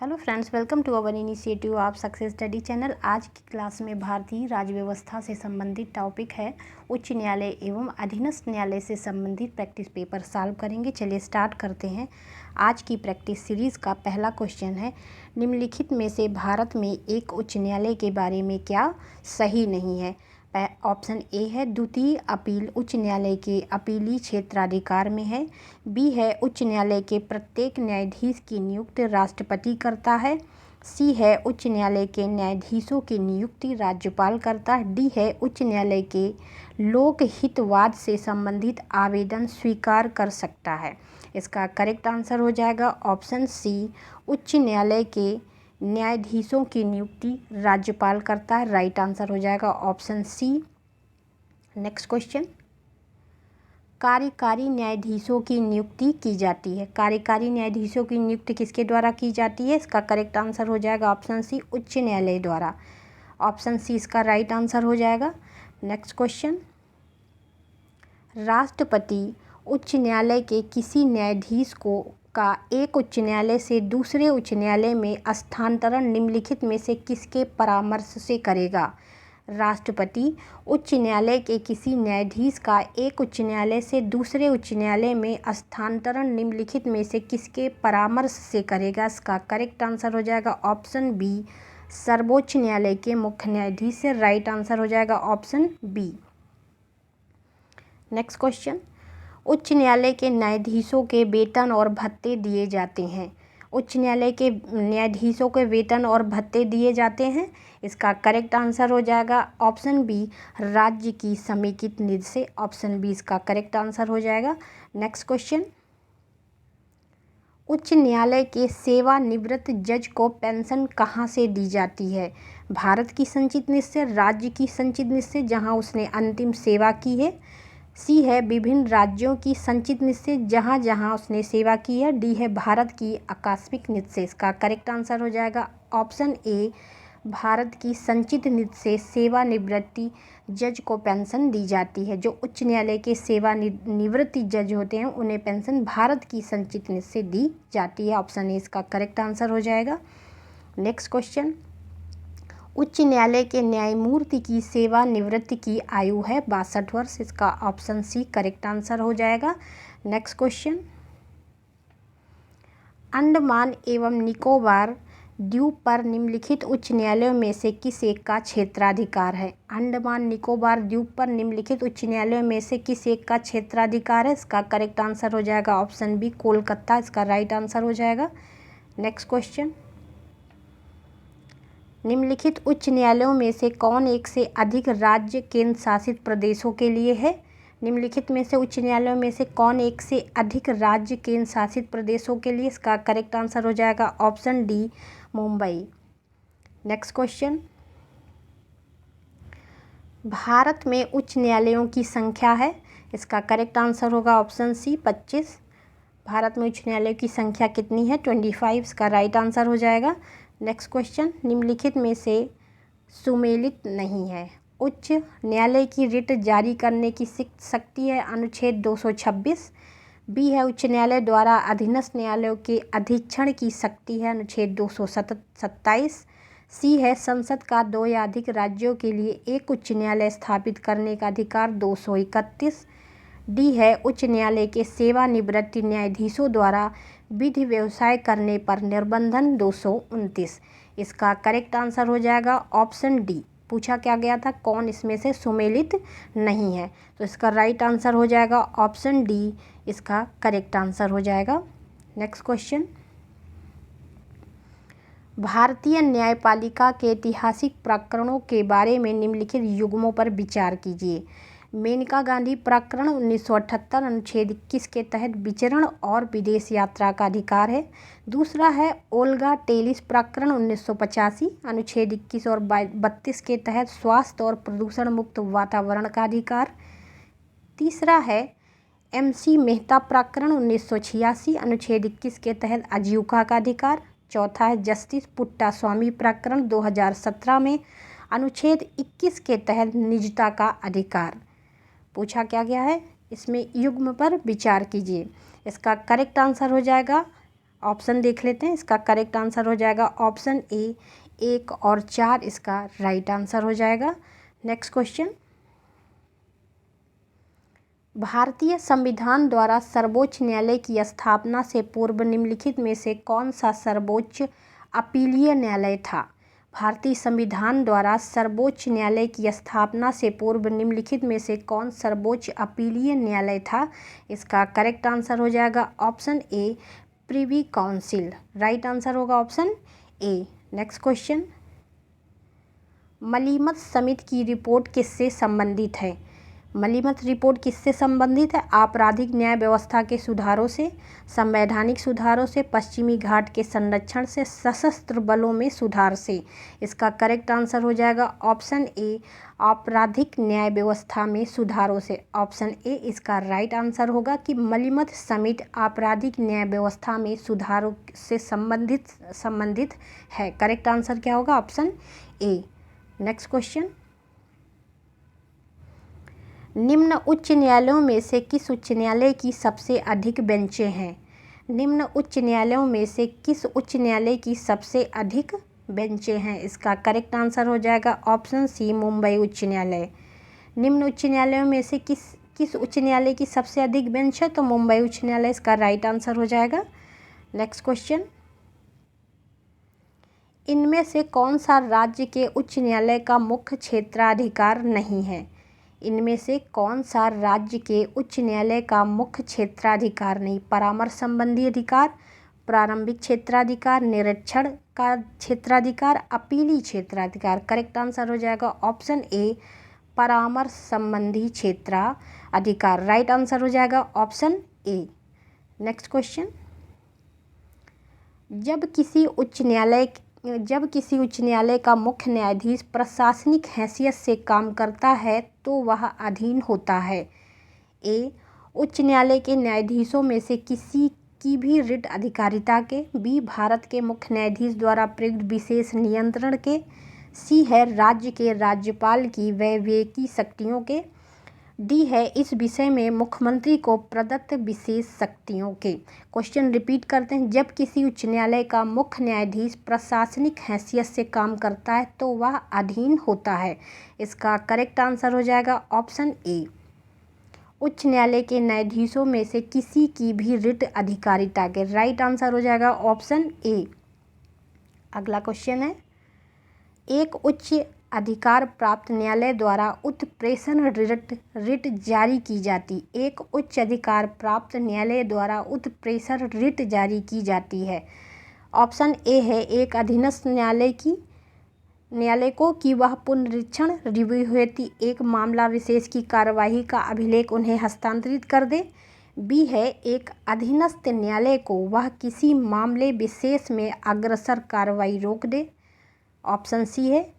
Hello friends, welcome to our initiative of success study channel. आज की class में भारतीय राज्य व्यवस्था से संबंधित टॉपिक है उच्च न्यायालय एवं अधीनस्थ न्यायालय से संबंधित प्रैक्टिस पेपर सॉल्व करेंगे। चलिए स्टार्ट करते हैं। आज की प्रैक्टिस सीरीज़ का पहला क्वेश्चन है, निम्नलिखित में से भारत में एक उच्च न्यायालय के बारे में क्या सही नहीं है। ऑप्शन ए है द्वितीय अपील उच्च न्यायालय के अपीली क्षेत्राधिकार में है। बी है उच्च न्यायालय के प्रत्येक न्यायाधीश की नियुक्ति राष्ट्रपति करता है। सी है उच्च न्यायालय के न्यायाधीशों की नियुक्ति राज्यपाल करता है। डी है उच्च न्यायालय के लोकहितवाद से संबंधित आवेदन स्वीकार कर सकता है। इसका करेक्ट आंसर हो जाएगा ऑप्शन सी, उच्च न्यायालय के न्यायाधीशों की नियुक्ति राज्यपाल करता है। राइट आंसर हो जाएगा ऑप्शन सी। नेक्स्ट क्वेश्चन, कार्यकारी न्यायाधीशों की नियुक्ति की जाती है। कार्यकारी न्यायाधीशों की नियुक्ति किसके द्वारा की जाती है? इसका करेक्ट आंसर हो जाएगा ऑप्शन सी, उच्च न्यायालय द्वारा। ऑप्शन सी इसका राइट आंसर हो जाएगा। नेक्स्ट क्वेश्चन, राष्ट्रपति उच्च न्यायालय के किसी न्यायाधीश का एक उच्च न्यायालय से दूसरे उच्च न्यायालय में स्थानांतरण निम्नलिखित में से किसके परामर्श से करेगा? राष्ट्रपति उच्च न्यायालय के किसी न्यायाधीश का एक उच्च न्यायालय से दूसरे उच्च न्यायालय में स्थानांतरण निम्नलिखित में से किसके परामर्श से करेगा? इसका करेक्ट आंसर हो जाएगा ऑप्शन बी, सर्वोच्च न्यायालय के मुख्य न्यायाधीश से। राइट आंसर हो जाएगा ऑप्शन बी। नेक्स्ट क्वेश्चन, उच्च न्यायालय के न्यायाधीशों के वेतन और भत्ते दिए जाते हैं। उच्च न्यायालय के न्यायाधीशों के वेतन और भत्ते दिए जाते हैं। इसका करेक्ट आंसर हो जाएगा ऑप्शन बी, राज्य की समेकित निधि से। ऑप्शन बी इसका करेक्ट आंसर हो जाएगा। नेक्स्ट क्वेश्चन, उच्च न्यायालय के सेवानिवृत्त जज को पेंशन कहाँ से दी जाती है? भारत की संचित निधि से, राज्य की संचित निधि से जहाँ उसने अंतिम सेवा की है। सी है विभिन्न राज्यों की संचित निधि से जहाँ जहाँ उसने सेवा की है। डी है भारत की आकस्मिक निधि से। इसका करेक्ट आंसर हो जाएगा ऑप्शन ए, भारत की संचित निधि से सेवानिवृत्ति जज को पेंशन दी जाती है। जो उच्च न्यायालय के सेवानिवृत्ति जज होते हैं उन्हें पेंशन भारत की संचित निधि से दी जाती है। ऑप्शन ए इसका करेक्ट आंसर हो जाएगा। नेक्स्ट क्वेश्चन, उच्च न्यायालय के न्यायमूर्ति की सेवानिवृत्ति की आयु है 62 वर्ष। इसका ऑप्शन सी करेक्ट आंसर हो जाएगा। नेक्स्ट क्वेश्चन, अंडमान एवं निकोबार द्वीप पर निम्नलिखित उच्च न्यायालयों में से किस एक का क्षेत्राधिकार है? अंडमान निकोबार द्वीप पर निम्नलिखित उच्च न्यायालयों में से किस एक का क्षेत्राधिकार है? इसका करेक्ट आंसर हो जाएगा ऑप्शन बी, कोलकाता। इसका राइट आंसर हो जाएगा। नेक्स्ट क्वेश्चन, निम्नलिखित उच्च न्यायालयों में से कौन एक से अधिक राज्य केंद्र शासित प्रदेशों के लिए है? निम्नलिखित में से उच्च न्यायालयों में से कौन एक से अधिक राज्य केंद्र शासित प्रदेशों के लिए? इसका करेक्ट आंसर हो जाएगा option D, Mumbai. Next question, Bharat में उच्च न्यायालयों की संख्या है। इसका करेक्ट आंसर होगा ऑप्शन सी, 25। भारत में उच्च न्यायालयों की संख्या कितनी है? 25। इसका राइट आंसर हो जाएगा। नेक्स्ट क्वेश्चन, निम्नलिखित में से सुमेलित नहीं है। उच्च न्यायालय की रिट जारी करने की शक्ति है अनुच्छेद 226। बी है उच्च न्यायालय द्वारा अधीनस्थ न्यायालयों के अधीक्षण की शक्ति है अनुच्छेद 227। सी है संसद का 2 या अधिक राज्यों के लिए एक उच्च न्यायालय स्थापित करने का अधिकार 231। डी है उच्च न्यायालय के सेवानिवृत्त न्यायाधीशों द्वारा विधि व्यवसाय करने पर निर्बंधन 229। इसका करेक्ट आंसर हो जाएगा ऑप्शन डी। पूछा क्या गया था कौन इसमें से सुमेलित नहीं है, तो इसका राइट आंसर हो जाएगा ऑप्शन डी, इसका करेक्ट आंसर हो जाएगा। नेक्स्ट क्वेश्चन, भारतीय न्यायपालिका के ऐतिहासिक प्रकरणों के बारे में निम्नलिखित युग्मों पर विचार कीजिए। मेनका गांधी प्रकरण 1978 अनुच्छेद 21 के तहत विचरण और विदेश यात्रा का अधिकार है। दूसरा है ओल्गा टेलिस प्रकरण 1985 अनुच्छेद 21 और 32 के तहत स्वास्थ्य और प्रदूषण मुक्त वातावरण का अधिकार। तीसरा है MC मेहता प्रकरण 1986 अनुच्छेद 21 के तहत आजीविका का अधिकार। चौथा है जस्टिस पुट्टास्वामी प्रकरण 2017 में अनुच्छेद 21 के तहत निजता का अधिकार। पूछा क्या गया है इसमें युग्म पर विचार कीजिए। इसका करेक्ट आंसर हो जाएगा ऑप्शन देख लेते हैं। इसका करेक्ट आंसर हो जाएगा ऑप्शन ए 1 और 4 इसका राइट आंसर हो जाएगा। नेक्स्ट क्वेश्चन, भारतीय संविधान द्वारा सर्वोच्च न्यायालय की स्थापना से पूर्व निम्नलिखित में से कौन सा सर्वोच्च अपीलीय न्यायालय था? भारतीय संविधान द्वारा सर्वोच्च न्यायालय की स्थापना से पूर्व निम्नलिखित में से कौन सर्वोच्च अपीलीय न्यायालय था? इसका करेक्ट आंसर हो जाएगा option A privy council. Right answer होगा option A. Next question, Malimath समिति की रिपोर्ट किससे संबंधित है? मलीमत रिपोर्ट किससे संबंधित है? आपराधिक न्याय व्यवस्था के सुधारों से, संवैधानिक सुधारों से, पश्चिमी घाट के संरक्षण से, सशस्त्र बलों में सुधार से। इसका करेक्ट आंसर हो जाएगा ऑप्शन ए आपराधिक न्याय व्यवस्था में सुधारों से। ऑप्शन ए इसका राइट आंसर होगा कि मलीमत समिति आपराधिक न्याय व्यवस्था में सुधारों से संबंधित है। करेक्ट आंसर क्या होगा? Option A. नेक्स्ट क्वेश्चन, निम्न उच्च न्यायालयों में से किस उच्च न्यायालय की सबसे अधिक बेंचें हैं? निम्न उच्च न्यायालयों में से किस उच्च न्यायालय की सबसे अधिक बेंचें हैं? इसका करेक्ट आंसर हो जाएगा ऑप्शन सी मुंबई उच्च न्यायालय। निम्न उच्च न्यायालयों में से किस उच्च न्यायालय की सबसे अधिक बेंच है? तो मुंबई उच्च न्यायालय इसका राइट आंसर हो जाएगा। नेक्स्ट क्वेश्चन, इनमें से कौन सा राज्य के उच्च न्यायालय का मुख्य क्षेत्राधिकार नहीं है? इनमें से कौन सा राज्य के उच्च न्यायालय का मुख्य क्षेत्राधिकार नहीं? परामर्श संबंधी अधिकार, प्रारंभिक क्षेत्राधिकार, निरीक्षण का क्षेत्राधिकार, अपीली क्षेत्राधिकार। करेक्ट आंसर हो जाएगा ऑप्शन ए परामर्श संबंधी क्षेत्राधिकार। राइट आंसर हो जाएगा ऑप्शन ए। नेक्स्ट क्वेश्चन, जब किसी उच्च न्यायालय का मुख्य न्यायाधीश प्रशासनिक हैसियत से काम करता है तो वह अधीन होता है। ए उच्च न्यायालय के न्यायाधीशों में से किसी की भी रिट अधिकारिता के, बी भारत के मुख्य न्यायाधीश द्वारा प्रयुक्त विशेष नियंत्रण के, सी है राज्य के राज्यपाल की वैवेकी शक्तियों के, डी है इस विषय में मुख्यमंत्री को प्रदत्त विशेष शक्तियों के। क्वेश्चन रिपीट करते हैं। जब किसी उच्च न्यायालय का मुख्य न्यायाधीश प्रशासनिक हैसियत से काम करता है तो वह अधीन होता है। इसका करेक्ट आंसर हो जाएगा ऑप्शन ए उच्च न्यायालय के न्यायाधीशों में से किसी की भी रिट अधिकारिता के। राइट आंसर हो जाएगा ऑप्शन ए। अगला क्वेश्चन है, एक उच्च अधिकार प्राप्त न्यायालय द्वारा उत्प्रेषण रिट जारी की जाती। एक उच्च अधिकार प्राप्त न्यायालय द्वारा उत्प्रेषण रिट जारी की जाती है। ऑप्शन ए है एक अधीनस्थ न्यायालय को कि वह पुनरीक्षण रिव्यू हेतु एक मामला विशेष की कार्यवाही का अभिलेख उन्हें हस्तांतरित कर दे। बी है एक अधीनस्थ न्यायालय को वह किसी मामले विशेष में अग्रसर कार्रवाई रोक दे। ऑप्शन सी है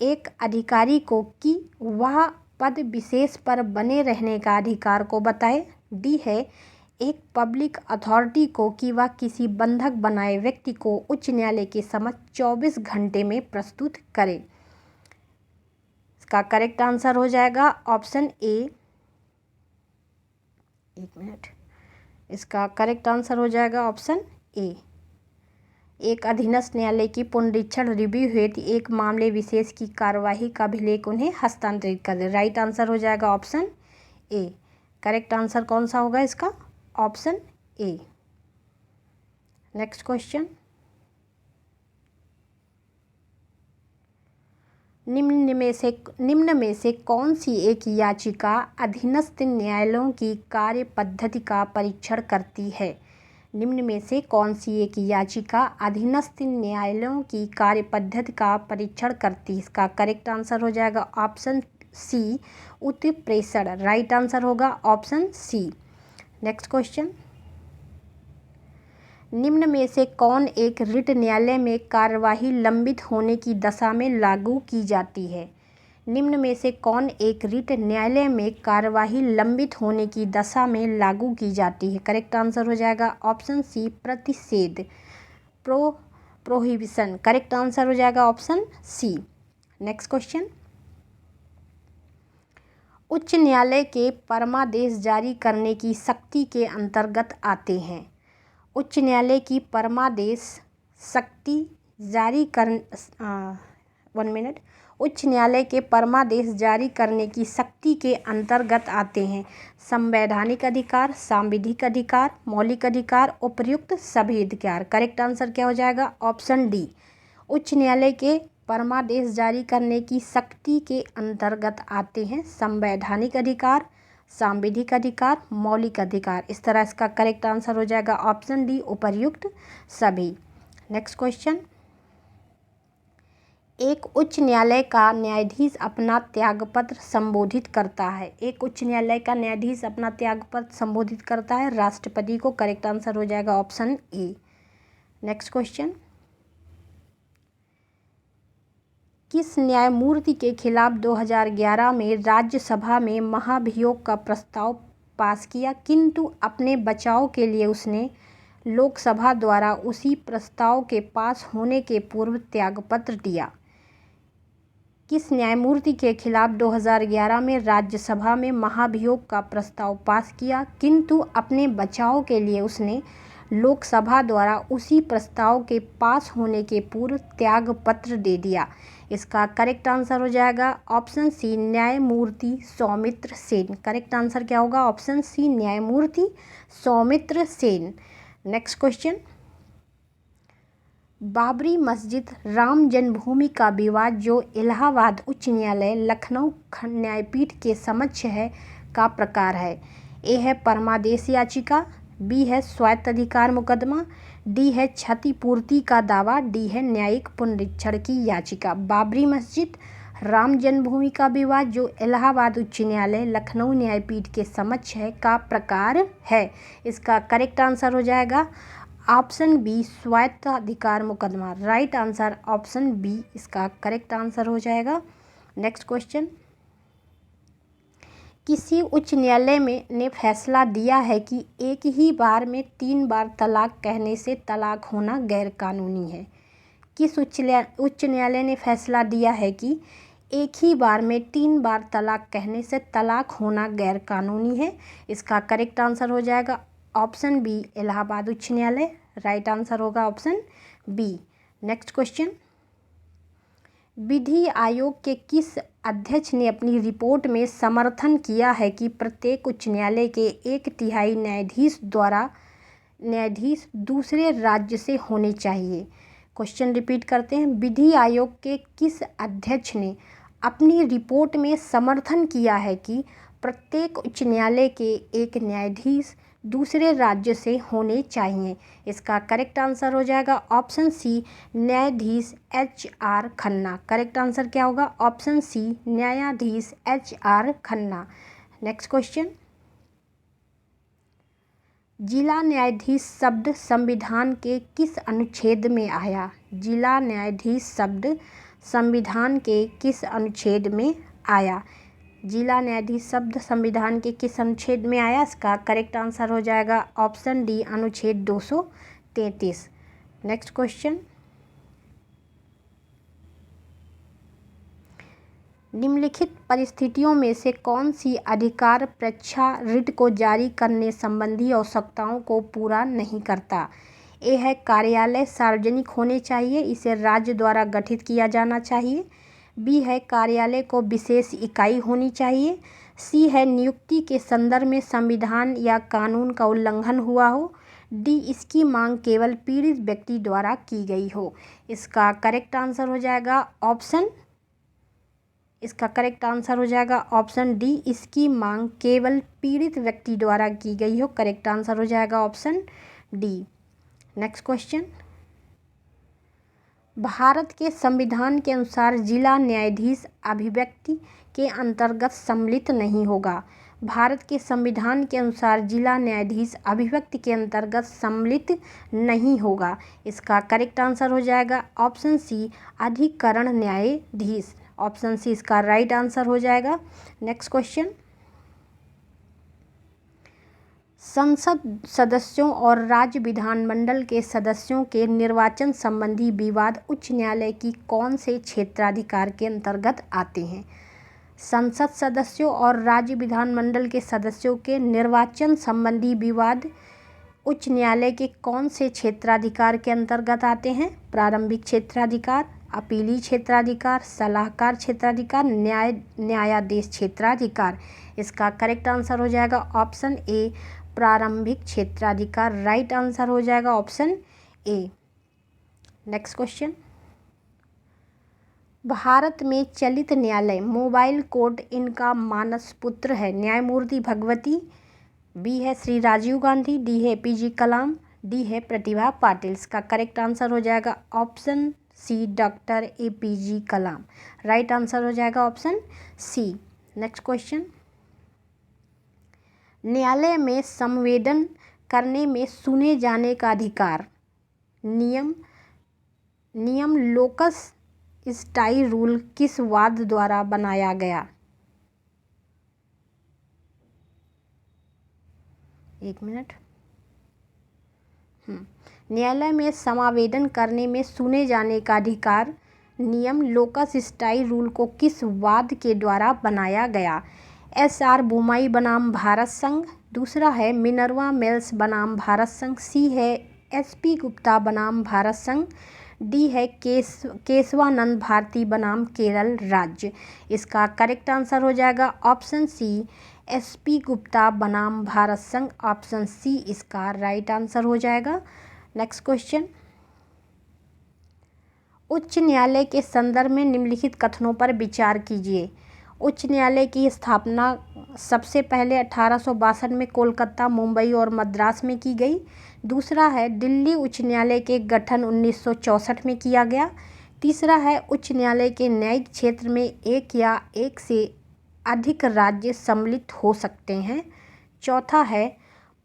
एक अधिकारी को कि वह पद विशेष पर बने रहने का अधिकार को बताए। डी है एक पब्लिक अथॉरिटी को कि वह किसी बंधक बनाए व्यक्ति को उच्च न्यायालय के समक्ष 24 घंटे में प्रस्तुत करे। इसका करेक्ट आंसर हो जाएगा ऑप्शन ए। एक मिनट, इसका करेक्ट आंसर हो जाएगा ऑप्शन ए। एक अधीनस्थ न्यायालय की पुनरीक्षण रिव्यू हेतु एक मामले विशेष की कार्यवाही का अभिलेख उन्हें हस्तांतरित कर दे। राइट आंसर हो जाएगा ऑप्शन ए। करेक्ट आंसर कौन सा होगा इसका? Option A. नेक्स्ट क्वेश्चन, निम्न में से कौन सी एक याचिका अधीनस्थ न्यायालयों की कार्य पद्धति का परीक्षण करती है? निम्न में से कौन सी एक याचिका अधीनस्थ न्यायालयों की कार्य पद्धति का परीक्षण करती है? इसका करेक्ट आंसर हो जाएगा ऑप्शन सी उत्प्रेषण। राइट आंसर होगा ऑप्शन सी। नेक्स्ट क्वेश्चन, निम्न में से कौन एक रिट न्यायालय में कार्यवाही लंबित होने की दशा में लागू की जाती है? निम्न में से कौन एक रिट न्यायालय में कार्यवाही लंबित होने की दशा में लागू की जाती है? करेक्ट आंसर हो जाएगा ऑप्शन सी प्रतिषेध प्रोहिबिशन। करेक्ट आंसर हो जाएगा ऑप्शन सी। नेक्स्ट क्वेश्चन, उच्च न्यायालय के परमादेश जारी करने की शक्ति के अंतर्गत आते हैं। उच्च न्यायालय की परमादेश शक्ति जारी कर 1 मिनट। उच्च न्यायालय के परमादेश जारी करने की शक्ति के अंतर्गत आते हैं संवैधानिक अधिकार, सांविधिक अधिकार, मौलिक अधिकार, उपर्युक्त सभी अधिकार। करेक्ट आंसर क्या हो जाएगा? Option D. उच्च न्यायालय के परमादेश जारी करने की शक्ति के अंतर्गत आते हैं संवैधानिक अधिकार, सांविधिक अधिकार, मौलिक अधिकार। इस तरह इसका करेक्ट आंसर हो जाएगा ऑप्शन डी, उपर्युक्त सभी। नेक्स्ट क्वेश्चन, एक उच्च न्यायालय का न्यायाधीश अपना त्यागपत्र संबोधित करता है। एक उच्च न्यायालय का न्यायाधीश अपना त्यागपत्र संबोधित करता है राष्ट्रपति को। करेक्ट आंसर हो जाएगा ऑप्शन ए। नेक्स्ट क्वेश्चन, किस न्यायमूर्ति के खिलाफ 2011 में राज्यसभा में महाभियोग का प्रस्ताव पास किया, किंतु अपने बचाव के लिए उसने लोकसभा द्वारा उसी प्रस्ताव के पास होने के पूर्व त्यागपत्र दिया? किस न्यायमूर्ति के खिलाफ 2011 में राज्यसभा में महाभियोग का प्रस्ताव पास किया, किंतु अपने बचाव के लिए उसने लोकसभा द्वारा उसी प्रस्ताव के पास होने के पूर्व त्यागपत्र दे दिया? इसका करेक्ट आंसर हो जाएगा ऑप्शन सी, न्यायमूर्ति सौमित्र सेन। करेक्ट आंसर क्या होगा? ऑप्शन सी, न्यायमूर्ति सौमित्र सेन। नेक्स्ट क्वेश्चन, बाबरी मस्जिद राम जन्मभूमि का विवाद जो इलाहाबाद उच्च न्यायालय लखनऊ न्यायपीठ के समक्ष है का प्रकार है? ए है परमादेश याचिका, बी है स्वायत्ताधिकार मुकदमा, डी है क्षतिपूर्ति का दावा, डी है न्यायिक पुनरीक्षण की याचिका। बाबरी मस्जिद राम जन्मभूमि का विवाद जो इलाहाबाद उच्च न्यायालय लखनऊ न्यायपीठ के समक्ष है का प्रकार है? इसका करेक्ट आंसर हो जाएगा ऑप्शन बी, स्वायत्ताधिकार मुकदमा। राइट आंसर ऑप्शन बी इसका करेक्ट आंसर हो जाएगा। नेक्स्ट क्वेश्चन, किसी उच्च न्यायालय में ने फैसला दिया है कि एक ही बार में 3 बार तलाक कहने से तलाक होना गैरकानूनी है? किस उच्च न्यायालय ने फैसला दिया है कि एक ही बार में 3 बार तलाक कहने से तलाक होना गैरकानूनी है? इसका करेक्ट आंसर हो जाएगा ऑप्शन बी, इलाहाबाद उच्च न्यायालय। राइट आंसर होगा ऑप्शन बी। नेक्स्ट क्वेश्चन, विधि आयोग के किस अध्यक्ष ने अपनी रिपोर्ट में समर्थन किया है कि प्रत्येक उच्च न्यायालय के 1/3 न्यायाधीश दूसरे राज्य से होने चाहिए? क्वेश्चन रिपीट करते हैं, विधि आयोग के किस अध्यक्ष ने अपनी रिपोर्ट में समर्थन किया है कि प्रत्येक उच्च न्यायालय के एक न्यायाधीश दूसरे राज्य से होने चाहिए? इसका करेक्ट आंसर हो जाएगा ऑप्शन सी, न्यायाधीश HR खन्ना। करेक्ट आंसर क्या होगा? ऑप्शन सी, न्यायाधीश HR खन्ना। नेक्स्ट क्वेश्चन, जिला न्यायाधीश शब्द संविधान के किस अनुच्छेद में आया? जिला न्यायाधीश शब्द संविधान के किस अनुच्छेद में आया? जिला न्यायाधीश शब्द संविधान के किस अनुच्छेद में आया? इसका करेक्ट आंसर हो जाएगा ऑप्शन डी, अनुच्छेद 233। नेक्स्ट क्वेश्चन, निम्नलिखित परिस्थितियों में से कौन सी अधिकार परीक्षा रिट को जारी करने संबंधी आवश्यकताओं को पूरा नहीं करता? ए है कार्यालय सार्वजनिक होने चाहिए, इसे राज्य द्वारा गठित किया जाना चाहिए। बी है कार्यालय को विशेष इकाई होनी चाहिए। सी है नियुक्ति के संदर्भ में संविधान या कानून का उल्लंघन हुआ हो। डी, इसकी मांग केवल पीड़ित व्यक्ति द्वारा की गई हो। इसका करेक्ट आंसर हो जाएगा ऑप्शन डी, इसकी मांग केवल पीड़ित व्यक्ति द्वारा की गई हो। करेक्ट आंसर हो जाएगा option D. Next question, Bharat के संविधान के अनुसार जिला न्यायाधीश अभिव्यक्ति के अंतर्गत सम्मिलित नहीं होगा। भारत के संविधान के अनुसार जिला न्यायाधीश अभिव्यक्ति के अंतर्गत सम्मिलित नहीं होगा। इसका करेक्ट आंसर हो जाएगा ऑप्शन सी, अधिकरण न्यायाधीश। ऑप्शन सी इसका राइट आंसर हो जाएगा। नेक्स्ट क्वेश्चन, संसद सदस्यों और राज्य विधानमंडल के सदस्यों के निर्वाचन संबंधी विवाद उच्च न्यायालय की कौन से क्षेत्राधिकार के अंतर्गत आते हैं? संसद सदस्यों और राज्य विधानमंडल के सदस्यों के निर्वाचन संबंधी विवाद उच्च न्यायालय के कौन से क्षेत्राधिकार के अंतर्गत आते हैं? प्रारंभिक क्षेत्राधिकार, अपीली क्षेत्राधिकार, सलाहकार क्षेत्राधिकार, न्यायाधीश क्षेत्राधिकार। इसका करेक्ट आंसर हो जाएगा ऑप्शन ए, प्रारंभिक क्षेत्राधिकार। राइट आंसर हो जाएगा option A. Next question, Bharat में चलित न्यायालय मोबाइल कोर्ट इनका मानस पुत्र है? न्यायमूर्ति भगवती, बी है श्री राजीव गांधी, डी है पीजी कलाम, डी है प्रतिभा पाटिल। इसका करेक्ट आंसर हो जाएगा ऑप्शन सी, डॉक्टर एपीजे कलाम। राइट आंसर हो जाएगा ऑप्शन सी। नेक्स्ट क्वेश्चन, न्यायालय में संवेदन करने में सुने जाने का अधिकार नियम लोकस स्टाई रूल किस वाद द्वारा बनाया गया? एक मिनट। न्यायालय में समावेदन करने में सुने जाने का अधिकार नियम लोकस स्टाई रूल को किस वाद के द्वारा बनाया गया? एसआर बोमाई बनाम भारत संघ, दूसरा है मिनर्वा मिल्स बनाम भारत संघ, सी है एसपी गुप्ता बनाम भारत संघ, डी है केशवानंद भारती बनाम केरल राज्य। इसका करेक्ट आंसर हो जाएगा ऑप्शन सी, एसपी गुप्ता बनाम भारत संघ। ऑप्शन सी इसका राइट आंसर हो जाएगा। नेक्स्ट क्वेश्चन, उच्च न्यायालय के संदर्भ में निम्नलिखित कथनों पर विचार कीजिए। उच्च न्यायालय की स्थापना सबसे पहले 1862 में कोलकाता, मुंबई और मद्रास में की गई। दूसरा है दिल्ली उच्च न्यायालय के गठन 1964 में किया गया। तीसरा है उच्च न्यायालय के न्यायिक क्षेत्र में एक या एक से अधिक राज्य सम्मिलित हो सकते हैं। चौथा है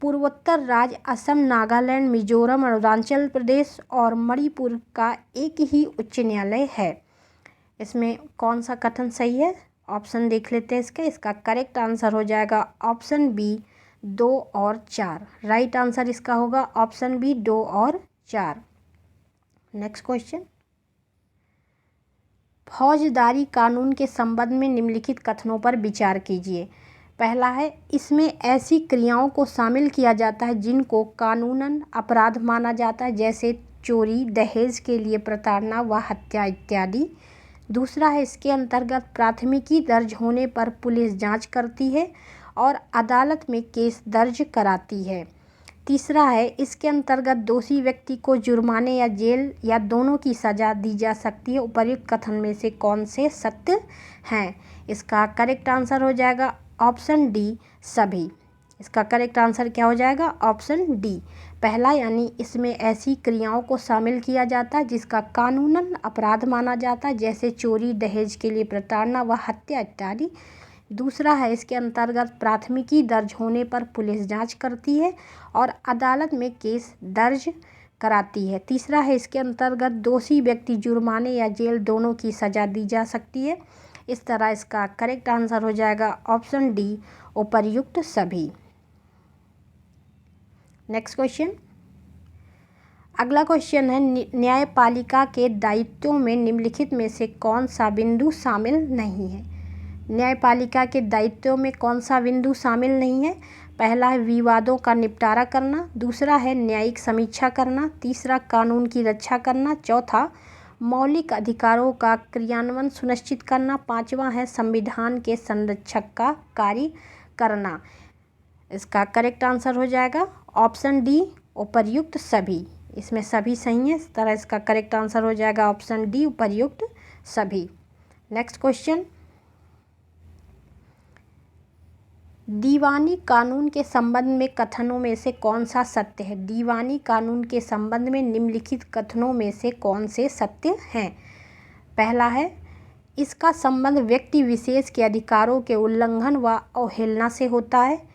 पूर्वोत्तर राज्य असम, नागालैंड, मिजोरम, अरुणाचल प्रदेश और मणिपुर का एक ही उच्च न्यायालय है। इसमें कौन सा कथन सही है? ऑप्शन देख लेते हैं इसका करेक्ट आंसर हो जाएगा ऑप्शन बी, 2 और 4। राइट आंसर इसका होगा ऑप्शन बी, 2 और 4। नेक्स्ट क्वेश्चन, फौजदारी कानून के संबंध में निम्नलिखित कथनों पर विचार कीजिए। पहला है, इसमें ऐसी क्रियाओं को शामिल किया जाता है जिनको कानूनन अपराध माना जाता है, जैसे चोरी, दहेज के लिए प्रताड़ना व हत्या इत्यादि। दूसरा है, इसके अंतर्गत प्राथमिकी दर्ज होने पर पुलिस जांच करती है और अदालत में केस दर्ज कराती है। तीसरा है, इसके अंतर्गत दोषी व्यक्ति को जुर्माने या जेल या दोनों की सज़ा दी जा सकती है। उपर्युक्त कथन में से कौन से सत्य हैं? इसका करेक्ट आंसर हो जाएगा ऑप्शन डी, सभी। इसका करेक्ट आंसर क्या हो जाएगा? ऑप्शन डी, पहला, यानी इसमें ऐसी क्रियाओं को शामिल किया जाता है जिसका कानूनन अपराध माना जाता है, जैसे चोरी, दहेज के लिए प्रताड़ना व हत्या इत्यादि। दूसरा है, इसके अंतर्गत प्राथमिकी दर्ज होने पर पुलिस जांच करती है और अदालत में केस दर्ज कराती है। तीसरा है, इसके अंतर्गत दोषी व्यक्ति जुर्माने या जेल दोनों की सज़ा दी जा सकती है। इस तरह इसका करेक्ट आंसर हो जाएगा ऑप्शन डी, उपर्युक्त सभी। नेक्स्ट क्वेश्चन, अगला क्वेश्चन है, न्यायपालिका के दायित्वों में निम्नलिखित में से कौन सा बिंदु शामिल नहीं है? न्यायपालिका के दायित्वों में कौन सा बिंदु शामिल नहीं है? पहला है विवादों का निपटारा करना, दूसरा है न्यायिक समीक्षा करना, तीसरा कानून की रक्षा करना, चौथा मौलिक अधिकारों का क्रियान्वयन सुनिश्चित करना, पांचवा है संविधान के संरक्षक का कार्य करना। इसका करेक्ट आंसर हो जाएगा ऑप्शन डी, उपर्युक्त सभी। इसमें सभी सही है, इस तरह इसका करेक्ट आंसर हो जाएगा ऑप्शन डी, उपर्युक्त सभी। नेक्स्ट क्वेश्चन, दीवानी कानून के संबंध में कथनों में से कौन सा सत्य है? दीवानी कानून के संबंध में निम्नलिखित कथनों में से कौन से सत्य हैं? पहला है, इसका संबंध व्यक्ति विशेष के अधिकारों के उल्लंघन व अवहेलना से होता है।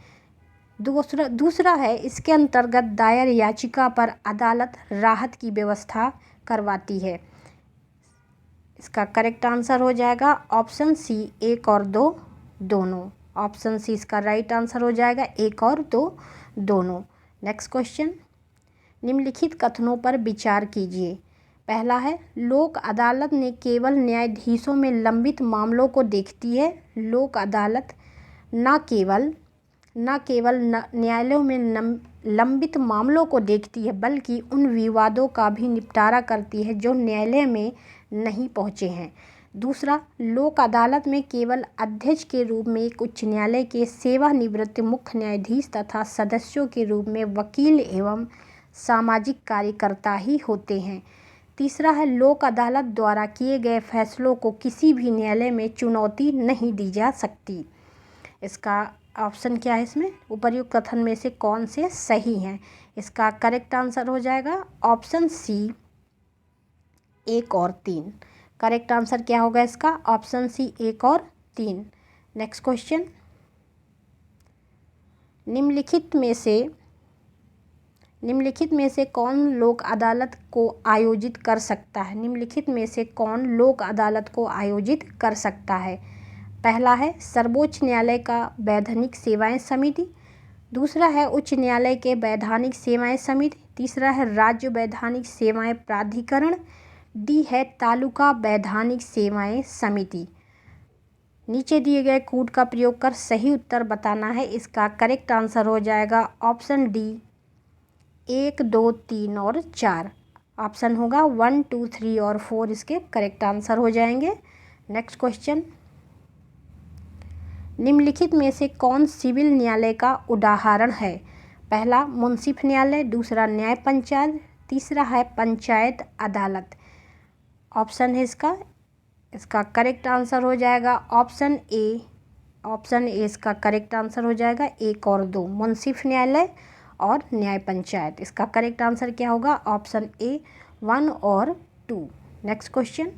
दूसरा है, इसके अंतर्गत दायर याचिका पर अदालत राहत की व्यवस्था करवाती है। इसका करेक्ट आंसर हो जाएगा ऑप्शन सी, 1 और 2 दोनों। ऑप्शन सी इसका राइट आंसर हो जाएगा, 1 और 2 दोनों। नेक्स्ट क्वेश्चन, निम्नलिखित कथनों पर विचार कीजिए। पहला है, लोक अदालत ने केवल न्यायाधीशों में लंबित मामलों को देखती है। लोक अदालत न केवल न्यायालयों में लंबित मामलों को देखती है बल्कि उन विवादों का भी निपटारा करती है जो न्यायालय में नहीं पहुंचे हैं। दूसरा, लोक अदालत में केवल अध्यक्ष के रूप में एक उच्च न्यायालय के सेवानिवृत्त मुख्य न्यायाधीश तथा सदस्यों के रूप में वकील एवं सामाजिक कार्यकर्ता ही होते हैं। तीसरा है, लोक अदालत द्वारा किए गए फैसलों को किसी भी न्यायालय में चुनौती नहीं दी जा सकती। इसका ऑप्शन क्या है इसमें? उपर्युक्त कथन में से कौन से सही हैं? इसका करेक्ट आंसर हो जाएगा ऑप्शन सी 1 और 3। करेक्ट आंसर क्या होगा इसका? ऑप्शन सी 1 और 3। नेक्स्ट क्वेश्चन, निम्नलिखित में से कौन लोक अदालत को आयोजित कर सकता है? निम्नलिखित में से कौन लोक अदालत को आयोजित कर सकता है? पहला है सर्वोच्च न्यायालय का वैधानिक सेवाएं समिति। दूसरा है उच्च न्यायालय के वैधानिक सेवाएं समिति। तीसरा है राज्य वैधानिक सेवाएं प्राधिकरण। डी है तालुका वैधानिक सेवाएं समिति। नीचे दिए गए कोड का प्रयोग कर सही उत्तर बताना है। इसका करेक्ट आंसर हो जाएगा ऑप्शन डी 1, 2, 3 और 4। ऑप्शन होगा 1, 2, 3 और 4 इसके करेक्ट आंसर हो जाएंगे। नेक्स्ट क्वेश्चन, निम्नलिखित में से कौन सिविल न्यायालय का उदाहरण है? पहला मुंसिफ न्यायालय, दूसरा न्याय पंचायत, तीसरा है पंचायत अदालत। ऑप्शन है इसका करेक्ट आंसर हो जाएगा ऑप्शन ए। ऑप्शन ए इसका करेक्ट आंसर हो जाएगा 1 और 2, मुंसिफ न्यायालय और न्याय पंचायत। इसका करेक्ट आंसर क्या होगा? ऑप्शन ए 1 और 2। नेक्स्ट क्वेश्चन,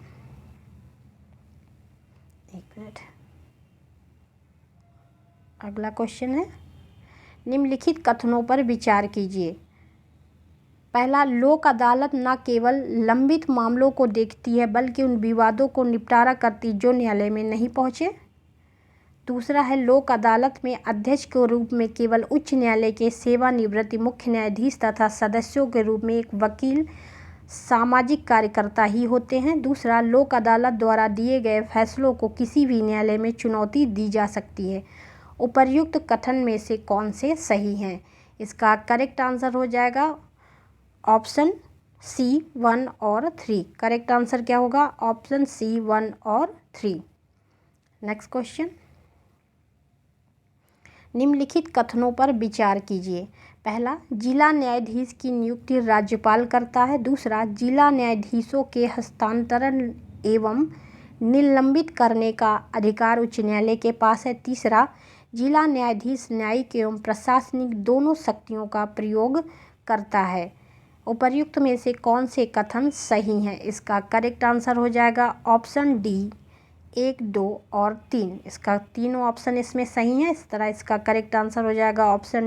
एक मिनट, अगला क्वेश्चन है, निम्नलिखित कथनों पर विचार कीजिए। पहला, लोक अदालत न केवल लंबित मामलों को देखती है बल्कि उन विवादों को निपटारा करती जो न्यायालय में नहीं पहुंचे। दूसरा है, लोक अदालत में अध्यक्ष के रूप में केवल उच्च न्यायालय के सेवानिवृत्त मुख्य न्यायाधीश तथा सदस्यों के रूप में एक वकील सामाजिक कार्यकर्ता ही होते हैं। दूसरा, लोक अदालत द्वारा दिए गए फैसलों को किसी भी न्यायालय में चुनौती दी जा सकती है। उपर्युक्त कथन में से कौन से सही हैं? इसका करेक्ट आंसर हो जाएगा ऑप्शन सी 1 और 3। करेक्ट आंसर क्या होगा? ऑप्शन सी 1 और 3। नेक्स्ट क्वेश्चन, निम्नलिखित कथनों पर विचार कीजिए। पहला, जिला न्यायाधीश की नियुक्ति राज्यपाल करता है। दूसरा, जिला न्यायाधीशों के हस्तांतरण एवं निलंबित करने का अधिकार उच्च न्यायालय के पास है। तीसरा, जिला न्यायाधीश न्यायिक एवं प्रशासनिक दोनों शक्तियों का प्रयोग करता है। उपर्युक्त में से कौन से कथन सही हैं? इसका करेक्ट आंसर हो जाएगा ऑप्शन डी 1, 2 और 3। इसका तीनों ऑप्शन इसमें सही है। इस तरह इसका करेक्ट आंसर हो जाएगा ऑप्शन